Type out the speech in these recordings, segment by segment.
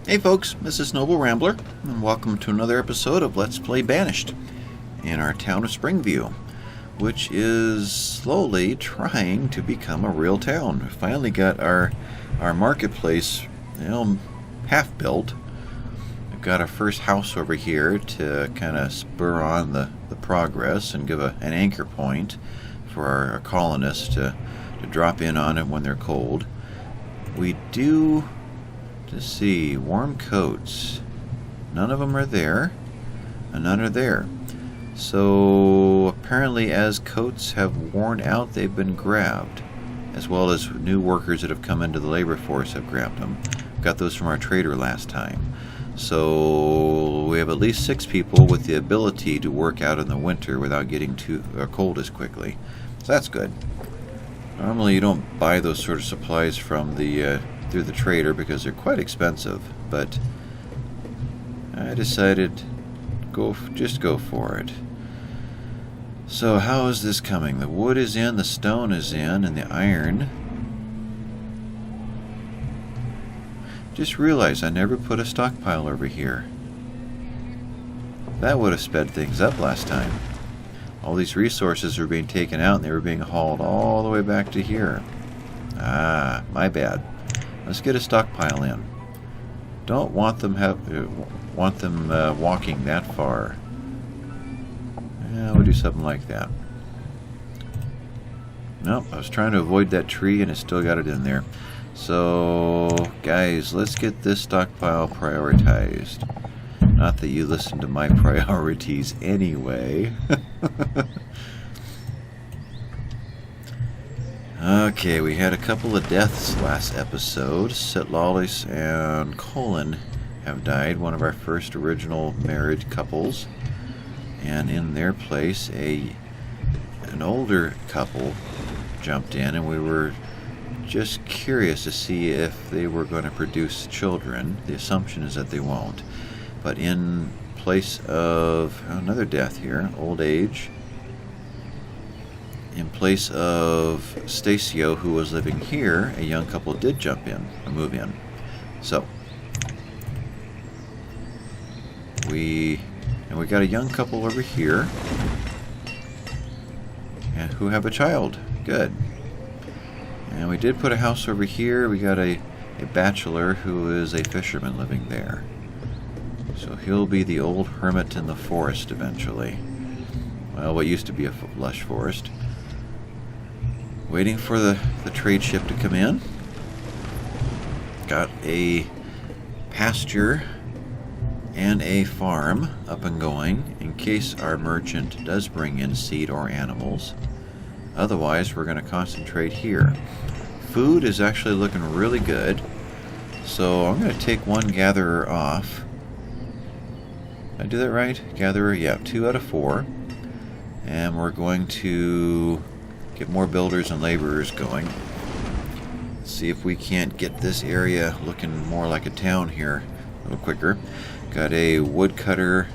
Hey folks, this is Noble Rambler, and welcome to another episode of Let's Play Banished in our town of Springview, which is slowly trying to become a real town. We finally got our marketplace, half built. We've got our first house over here to kind of spur on the progress and give an anchor point for our colonists to drop in on it when they're cold. We do... Let's see, warm coats. None of them are there, and none are there. So apparently as coats have worn out, they've been grabbed, as well as new workers that have come into the labor force have grabbed them. Got those from our trader last time. So we have at least 6 people with the ability to work out in the winter without getting too cold as quickly. So that's good. Normally you don't buy those sort of supplies from through the trader because they're quite expensive, but I decided just go for it. So how is this coming? The wood is in, the stone is in, and the iron. Just realized I never put a stockpile over here. That would have sped things up last time. All these resources were being taken out and they were being hauled all the way back to here. Ah, my bad. Let's get a stockpile in. Don't want them walking that far. Yeah, we'll do something like that. Nope, I was trying to avoid that tree and it still got it in there. So, guys, let's get this stockpile prioritized. Not that you listen to my priorities anyway. Okay, we had a couple of deaths last episode. Sitlalis and Colin have died, one of our first original married couples. And in their place, an older couple jumped in, and we were just curious to see if they were going to produce children. The assumption is that they won't. But in place of another death here, old age, in place of Stacio, who was living here, a young couple did jump in, or move in. So, we got a young couple over here, and who have a child. Good. And we did put a house over here. We got a bachelor who is a fisherman living there. So he'll be the old hermit in the forest eventually. Well, what used to be a lush forest. Waiting for the trade ship to come in. Got a pasture and a farm up and going in case our merchant does bring in seed or animals. Otherwise, we're going to concentrate here. Food is actually looking really good. So I'm going to take one gatherer off. Did I do that right? Gatherer, yeah, 2 out of 4. And we're going to get more builders and laborers going. Let's see if we can't get this area looking more like a town here a little quicker. Got a woodcutter,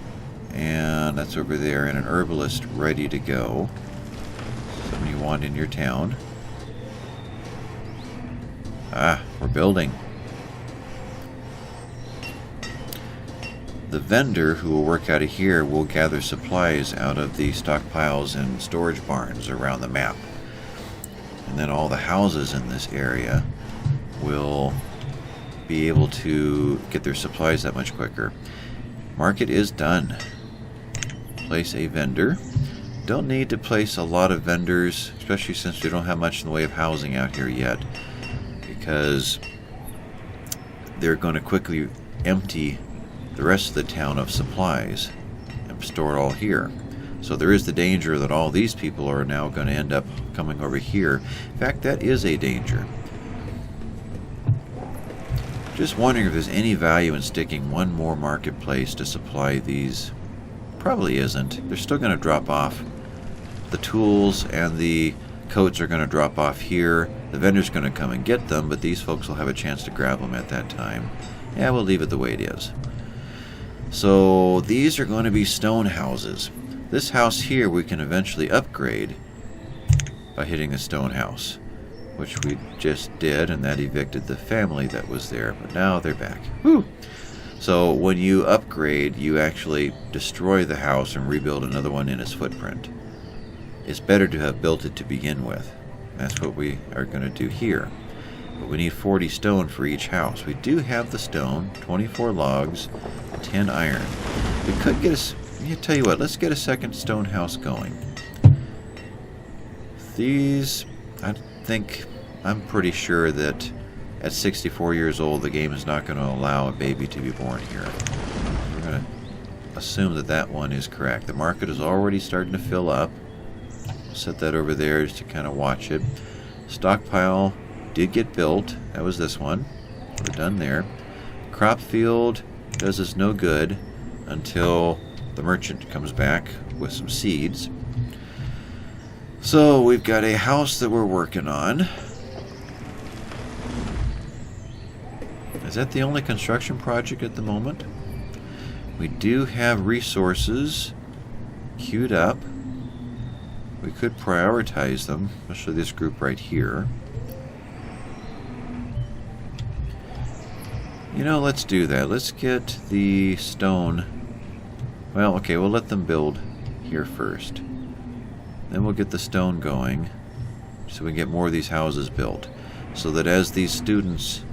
and that's over there, and an herbalist ready to go. Something you want in your town. Ah, we're building. The vendor who will work out of here will gather supplies out of the stockpiles and storage barns around the map. And then all the houses in this area will be able to get their supplies that much quicker. Market is done. Place a vendor. Don't need to place a lot of vendors, especially since we don't have much in the way of housing out here yet, because they're going to quickly empty the rest of the town of supplies and store it all here. So there is the danger that all these people are now going to end up coming over here. In fact, that is a danger. Just wondering if there's any value in sticking one more marketplace to supply these. Probably isn't. They're still going to drop off. The tools and the coats are going to drop off here. The vendor's going to come and get them, but these folks will have a chance to grab them at that time. Yeah, we'll leave it the way it is. So these are going to be stone houses. This house here we can eventually upgrade by hitting the stone house. which we just did, and that evicted the family that was there, but now they're back. Woo! So when you upgrade, you actually destroy the house and rebuild another one in its footprint. It's better to have built it to begin with. That's what we are going to do here. But we need 40 stone for each house. We do have the stone, 24 logs, 10 iron. We could get a... tell you what, let's get a second stone house going. These, I'm pretty sure that at 64 years old, the game is not going to allow a baby to be born here. We're going to assume that that one is correct. The market is already starting to fill up. Set that over there just to kind of watch it. Stockpile did get built. That was this one. We're done there. Crop field does us no good until the merchant comes back with some seeds. So we've got a house that we're working on. Is that the only construction project at the moment? We do have resources queued up. We could prioritize them, especially this group right here. You know, let's do that. Let's get the stone. Well, okay, we'll let them build here first. Then we'll get the stone going so we can get more of these houses built. So that as these students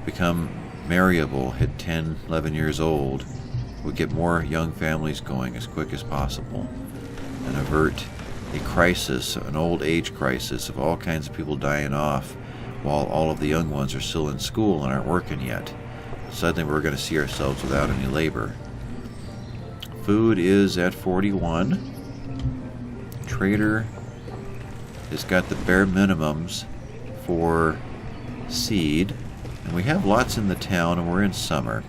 become marriable, hit 10, 11 years old, we'll get more young families going as quick as possible and avert a crisis, an old age crisis of all kinds of people dying off while all of the young ones are still in school and aren't working yet. Suddenly we're going to see ourselves without any labor. Food is at 41. Trader has got the bare minimums for seed. And we have lots in the town, and we're in summer.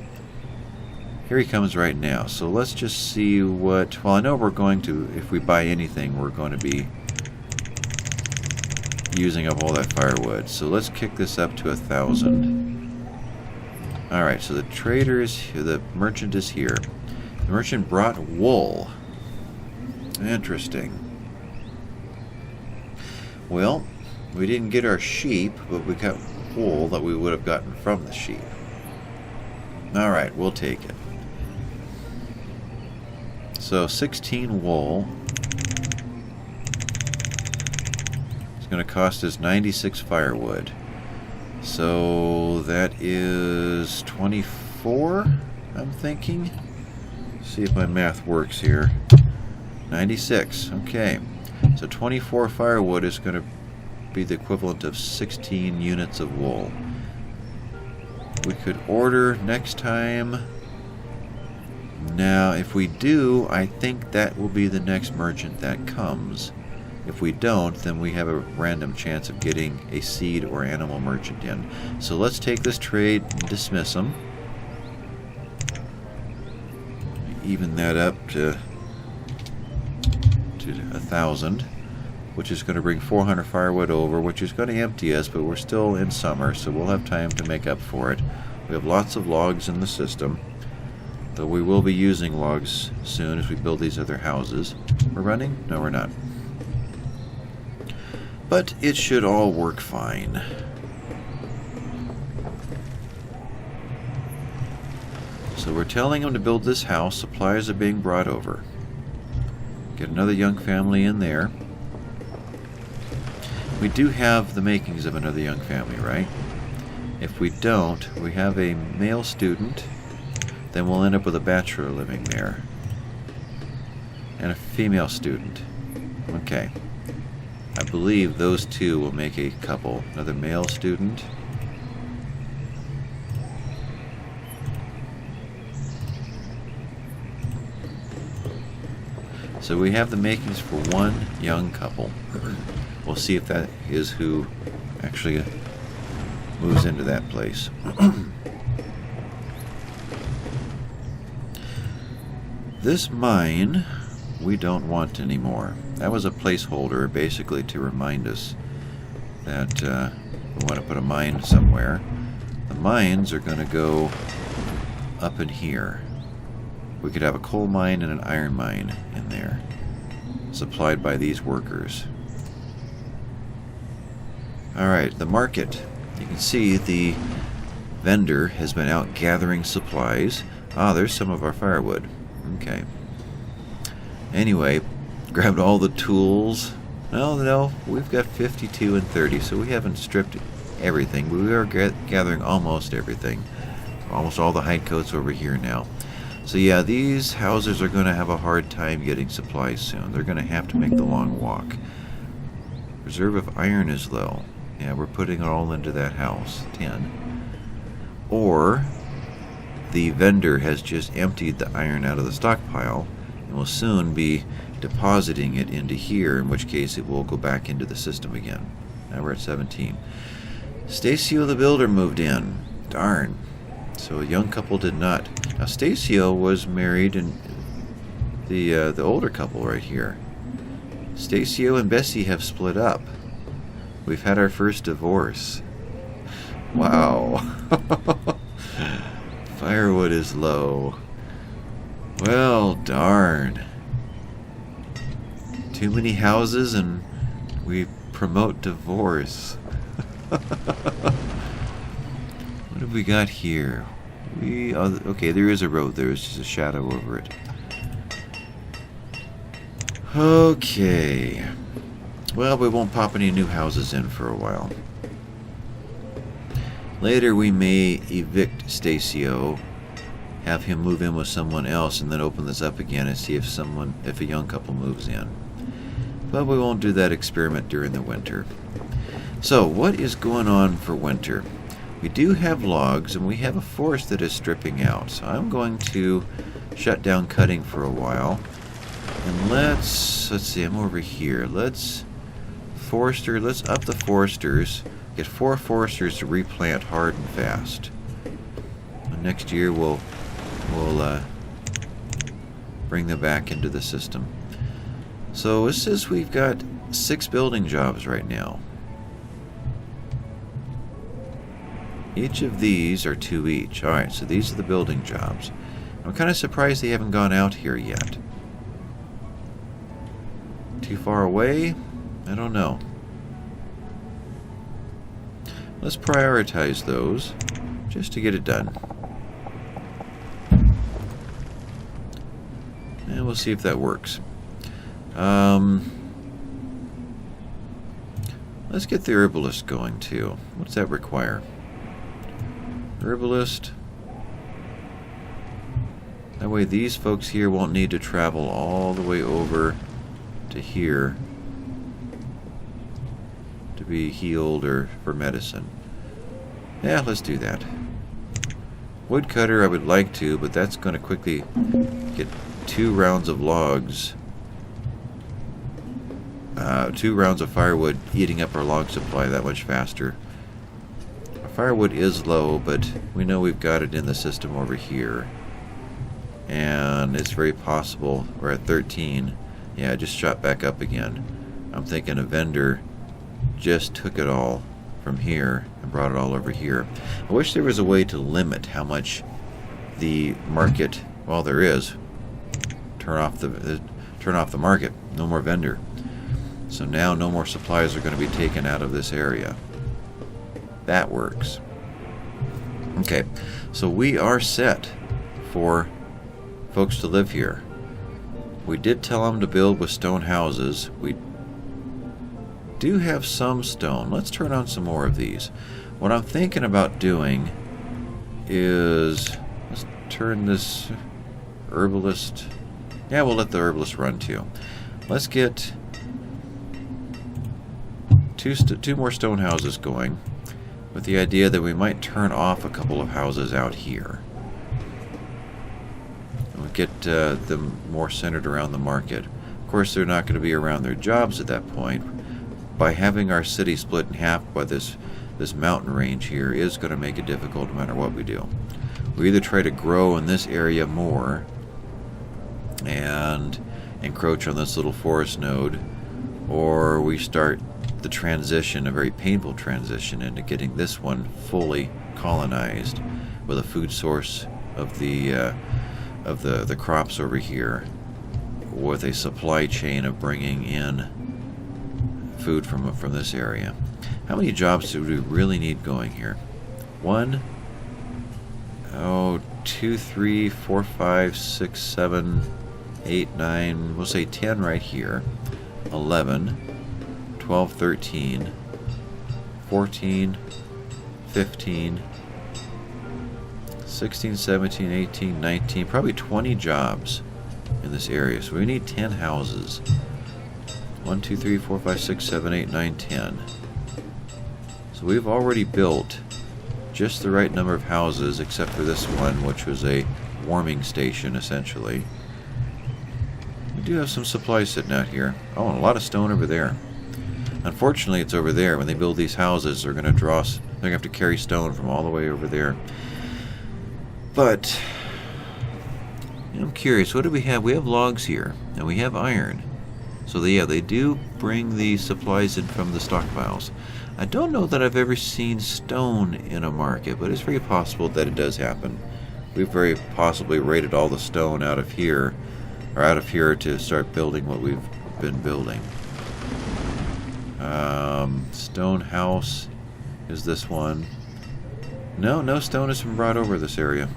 Here he comes right now. So let's just see what... Well, I know we're going to, if we buy anything, we're going to be using up all that firewood. So let's kick this up to 1,000. Alright, so the trader is here, the merchant is here. The merchant brought wool. Interesting. Well, we didn't get our sheep, but we got wool that we would have gotten from the sheep. Alright, we'll take it. So 16 wool is going to cost us 96 firewood. So that is 24, I'm thinking. See if my math works here. 96, okay. So 24 firewood is going to be the equivalent of 16 units of wool. We could order next time. Now, if we do, I think that will be the next merchant that comes. If we don't, then we have a random chance of getting a seed or animal merchant in. So let's take this trade and dismiss them. Even that up to 1,000, which is going to bring 400 firewood over, which is going to empty us, but we're still in summer, so we'll have time to make up for it. We have lots of logs in the system, though we will be using logs soon as we build these other houses. We're running? No, we're not. But it should all work fine. So we're telling them to build this house. Supplies are being brought over. Get another young family in there. We do have the makings of another young family, right? If we don't, we have a male student, then we'll end up with a bachelor living there. And a female student. Okay. I believe those two will make a couple. Another male student. So we have the makings for one young couple. We'll see if that is who actually moves into that place. This mine we don't want anymore. That was a placeholder basically to remind us that we want to put a mine somewhere. The mines are going to go up in here. We could have a coal mine and an iron mine in there, supplied by these workers. Alright, the market. You can see the vendor has been out gathering supplies. Ah, there's some of our firewood. Okay. Anyway, grabbed all the tools. No, we've got 52 and 30, so we haven't stripped everything. We are gathering almost everything. Almost all the hide coats over here now. So yeah, these houses are going to have a hard time getting supplies soon. They're going to have to make the long walk. Reserve of iron is low. Yeah, we're putting it all into that house. 10. Or the vendor has just emptied the iron out of the stockpile and will soon be depositing it into here, in which case it will go back into the system again. Now we're at 17. Stacio the builder moved in. Darn. So a young couple did not. Now Stacio was married, and the older couple right here. Stacio and Bessie have split up. We've had our first divorce. Wow. Firewood is low. Well, darn. Too many houses and we promote divorce. What have we got here? Okay, there is a road there. It's just a shadow over it. Okay. Well, we won't pop any new houses in for a while. Later we may evict Stacio, have him move in with someone else, and then open this up again and see if a young couple moves in. But we won't do that experiment during the winter. So, what is going on for winter? We do have logs, and we have a forest that is stripping out. So I'm going to shut down cutting for a while. And let's see, I'm over here. Let's up the foresters. Get 4 foresters to replant hard and fast. And next year we'll bring them back into the system. So it says we've got 6 building jobs right now. Each of these are 2 each. Alright, so these are the building jobs. I'm kind of surprised they haven't gone out here yet. Too far away? I don't know. Let's prioritize those just to get it done. And we'll see if that works. Let's get the herbalist going too. What's that require? Herbalist. That way these folks here won't need to travel all the way over to here to be healed or for medicine. Yeah, let's do that. Woodcutter I would like to, but that's going to quickly get 2 rounds of logs. 2 rounds of firewood eating up our log supply that much faster. Our firewood is low, but we know we've got it in the system over here. And it's very possible we're at 13. Yeah, it just shot back up again. I'm thinking a vendor just took it all from here and brought it all over here. I wish there was a way to limit how much the market, well, there is. Turn off the market. No more vendor. So now no more supplies are going to be taken out of this area. That works. Okay, so we are set for folks to live here. We did tell them to build with stone houses. We do have some stone. Let's turn on some more of these. What I'm thinking about doing is, let's turn this herbalist. Yeah, we'll let the herbalist run too. Let's get two more stone houses going, with the idea that we might turn off a couple of houses out here. We'll get them more centered around the market. Of course, they're not going to be around their jobs at that point. By having our city split in half by this mountain range here is going to make it difficult no matter what we do. We either try to grow in this area more and encroach on this little forest node, or we start the transition, a very painful transition, into getting this one fully colonized with a food source of the crops over here, with a supply chain of bringing in food from this area. How many jobs do we really need going here? 1, 2, 3, 4, 5, 6, 7, 8, 9, we'll say 10 right here. 11, 12, 13, 14, 15, 16, 17, 18, 19, probably 20 jobs in this area. So we need 10 houses. 1, 2, 3, 4, 5, 6, 7, 8, 9, 10. So we've already built just the right number of houses, except for this one, which was a warming station, essentially. We do have some supplies sitting out here. Oh, and a lot of stone over there. Unfortunately, it's over there. When they build these houses, they're going to have to carry stone from all the way over there. But I'm curious, what do we have? We have logs here, and we have iron. So yeah, they do bring the supplies in from the stockpiles. I don't know that I've ever seen stone in a market, but it's very possible that it does happen. We've very possibly raided all the stone out of here to start building what we've been building. Stone house is this one. No stone has been brought over this area.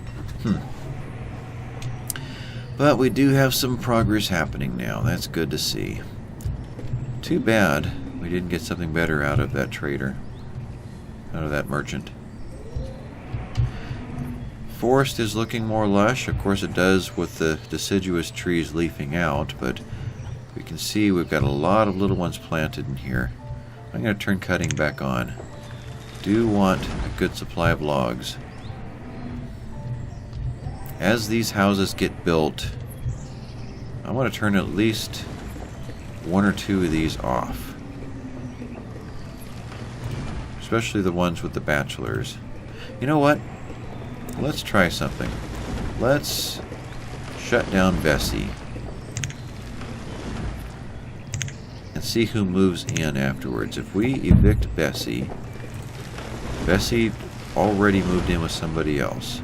But we do have some progress happening now. That's good to see. Too bad we didn't get something better out of that trader, out of that merchant. Forest is looking more lush. Of course it does with the deciduous trees leafing out, but we can see we've got a lot of little ones planted in here. I'm going to turn cutting back on. Do want a good supply of logs. As these houses get built, I want to turn at least 1 or 2 of these off. Especially the ones with the bachelors. You know what? Let's try something. Let's shut down Bessie. And see who moves in afterwards. If we evict Bessie, Bessie already moved in with somebody else.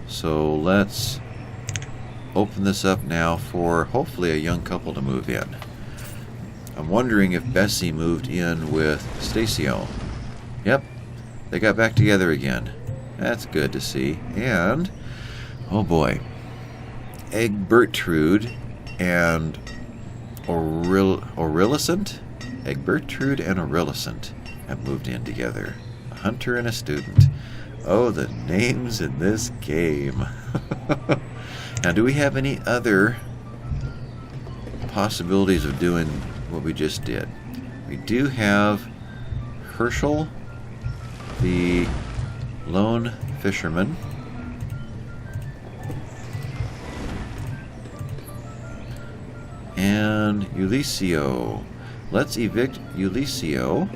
So let's open this up now for hopefully a young couple to move in. I'm wondering if Bessie moved in with Stacio. Yep, they got back together again. That's good to see. And, oh boy, Egbertrude and Aurellicent? Egbertrude and Aurellicent have moved in together. A hunter and a student. Oh, the names in this game. Now, do we have any other possibilities of doing what we just did? We do have Herschel, the lone fisherman. And Ulysio. Let's evict Ulysio.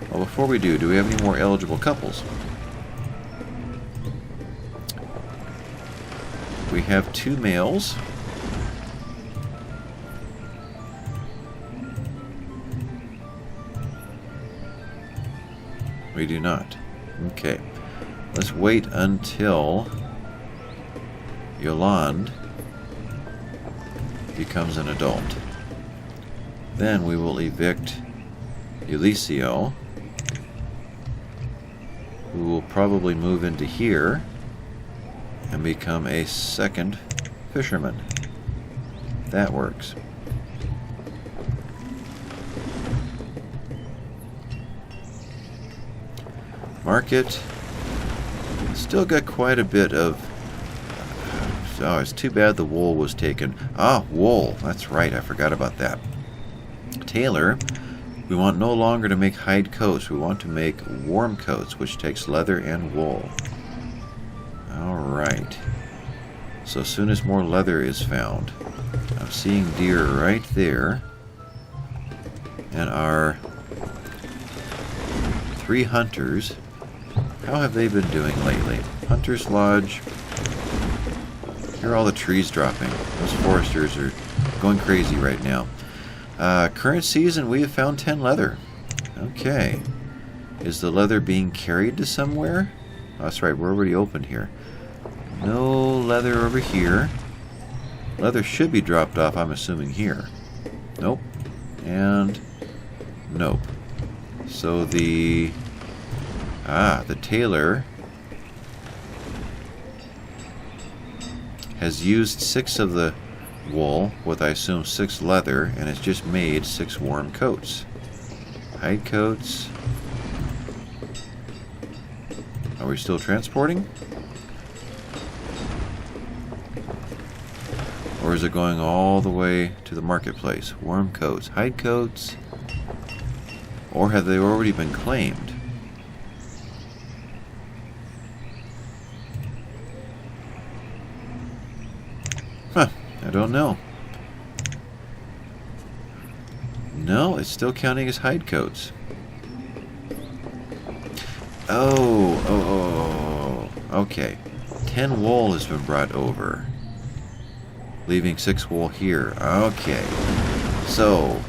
Well, before we do we have any more eligible couples? We have 2 males. We do not. Okay. Let's wait until Yolande becomes an adult. Then we will evict Ulysio, who will probably move into here and become a second fisherman. That works. Market. Still got quite a bit of... Oh, it's too bad the wool was taken. Ah, wool. That's right, I forgot about that. Tailor. We want no longer to make hide coats. We want to make warm coats, which takes leather and wool. Alright. So as soon as more leather is found, I'm seeing deer right there. And our 3 hunters. How have they been doing lately? Hunter's Lodge. Hear all the trees dropping. Those foresters are going crazy right now. Current season, we have found 10 leather. Okay. Is the leather being carried to somewhere? Oh, that's right, we're already open here. No leather over here. Leather should be dropped off, I'm assuming, here. Nope. And nope. So the tailor has used 6 of the wool with, I assume, 6 leather, and it's just made 6 warm coats. Hide coats. Are we still transporting? Or is it going all the way to the marketplace? Warm coats, hide coats. Or have they already been claimed? Huh, I don't know. No, it's still counting as hide coats. Oh, okay. 10 wool has been brought over, leaving 6 wool here. Okay. So,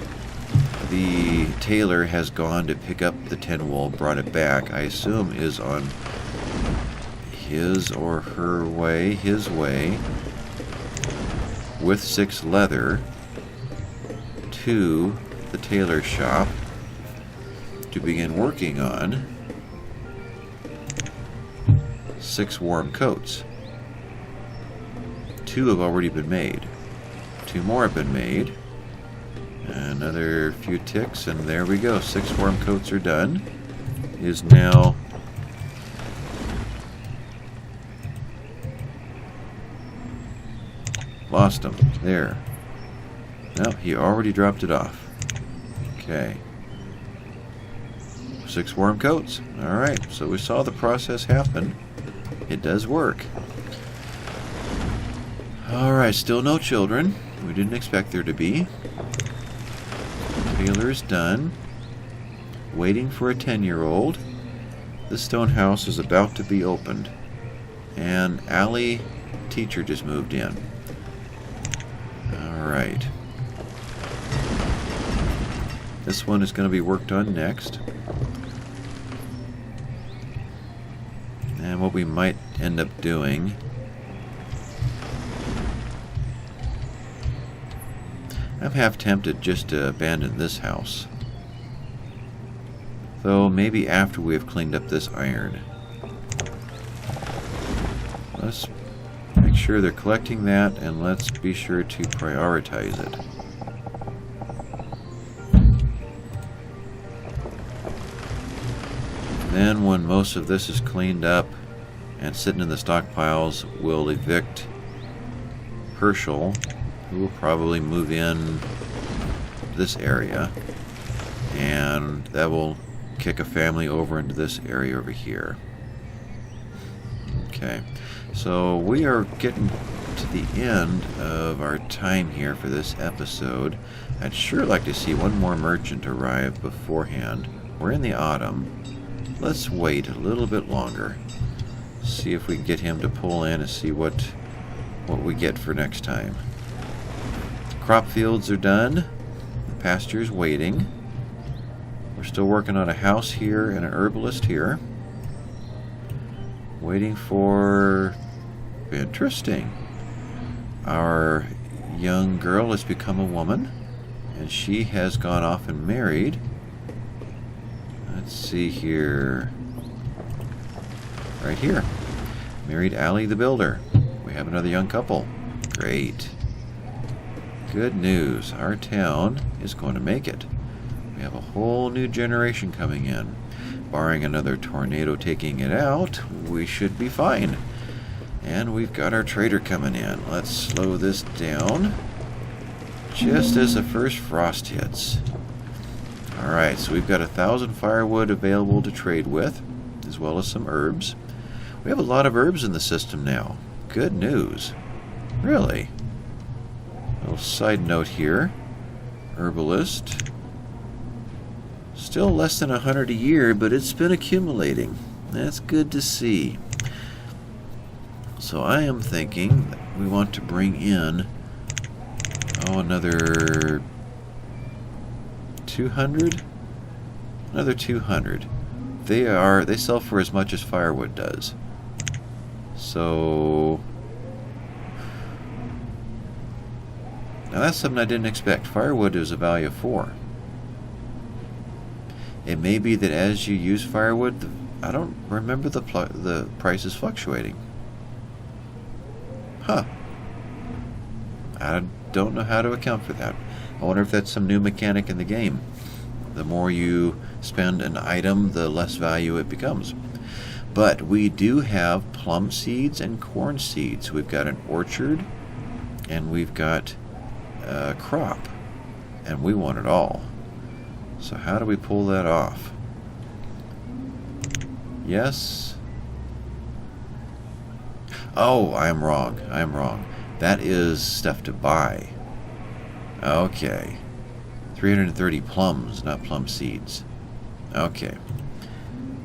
the tailor has gone to pick up the 10 wool, brought it back, I assume is on his or her way, his way, with 6 leather to the tailor shop to begin working on 6 warm coats. 2 have already been made. 2 more have been made. Another few ticks, and there we go. 6 warm coats are done. Is now lost him. There. No, he already dropped it off. Okay. 6 warm coats. Alright, so we saw the process happen. It does work. Alright, still no children. We didn't expect there to be. Tailor is done. Waiting for a 10-year-old. This stone house is about to be opened. And Allie, teacher, just moved in. Alright. This one is going to be worked on next. And what we might end up doing, I'm half tempted just to abandon this house. Though maybe after we have cleaned up this iron. Let's make sure they're collecting that, and let's be sure to prioritize it. Then when most of this is cleaned up and sitting in the stockpiles, we'll evict Herschel, who will probably move in this area, and that will kick a family over into this area over here. Okay, so we are getting to the end of our time here for this episode. I'd sure like to see one more merchant arrive beforehand. We're in the autumn. Let's wait a little bit longer. See if we can get him to pull in and see what we get for next time. Crop fields are done. The pasture's waiting. We're still working on a house here and an herbalist here. Waiting for... Interesting. Our young girl has become a woman, and she has gone off and married. Let's see here. Right here. Married Allie the Builder. We have another young couple. Great. Good news. Our town is going to make it. We have a whole new generation coming in. Barring another tornado taking it out, we should be fine. And we've got our trader coming in. Let's slow this down. Just as the first frost hits. Alright, so we've got 1,000 firewood available to trade with, as well as some herbs. We have a lot of herbs in the system now. Good news. Really? A little side note here. Herbalist. Still less than 100 a year, but it's been accumulating. That's good to see. So I am thinking that we want to bring in, another 200? Another 200. They sell for as much as firewood does. So now that's something I didn't expect. Firewood is a value of 4. It may be that as you use firewood, I don't remember the prices fluctuating. Huh. I don't know how to account for that. I wonder if that's some new mechanic in the game. The more you spend an item, the less value it becomes. But we do have plum seeds and corn seeds. We've got an orchard, and we've got a crop, and we want it all. So how do we pull that off? Yes. Oh, I am wrong. I am wrong. That is stuff to buy. Okay. 330 plums, not plum seeds. Okay.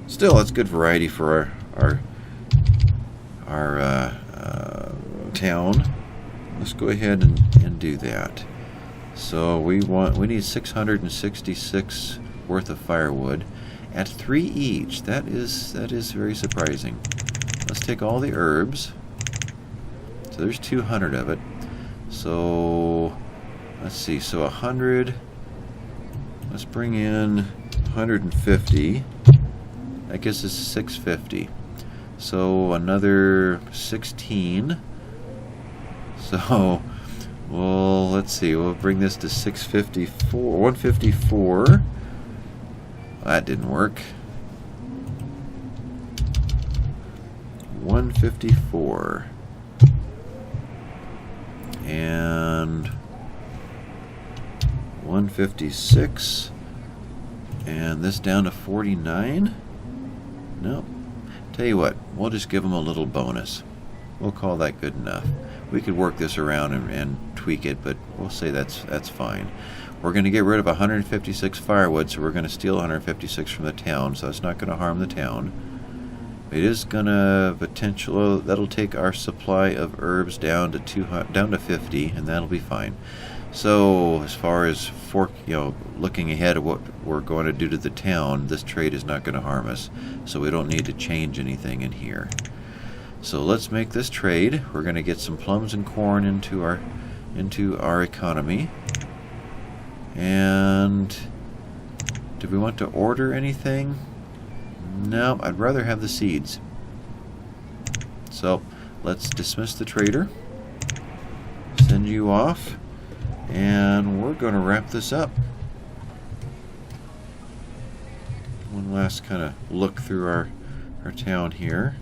Still, that's good variety for our town. Let's go ahead and do that. So we need 666 worth of firewood at 3 each. That is very surprising. Let's take all the herbs. So there's 200 of it. So let's see. So 100. Let's bring in 150. That gives us 650. So another 16. So, well, let's see. We'll bring this to 654. 154. That didn't work. 154. And 156. And this down to 49. No. Tell you what, we'll just give them a little bonus. We'll call that good enough. We could work this around and tweak it, but we'll say that's fine. We're going to get rid of 156 firewood, so we're going to steal 156 from the town, so it's not going to harm the town. It is going to that'll take our supply of herbs down to 50, and that'll be fine. So as far as looking ahead at what we're going to do to the town, this trade is not going to harm us, so we don't need to change anything in here. So let's make this trade. We're going to get some plums and corn into our economy. And do we want to order anything? No, I'd rather have the seeds. So let's dismiss the trader. Send you off. And we're going to wrap this up. One last kind of look through our town here.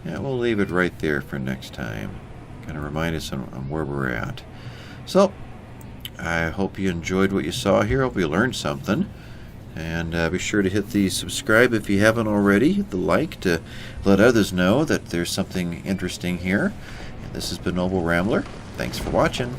Yeah, we'll leave it right there for next time. Kind of remind us on where we're at. So, I hope you enjoyed what you saw here. Hope you learned something. And be sure to hit the subscribe if you haven't already. Hit the like to let others know that there's something interesting here. And this has been Noble Rambler. Thanks for watching.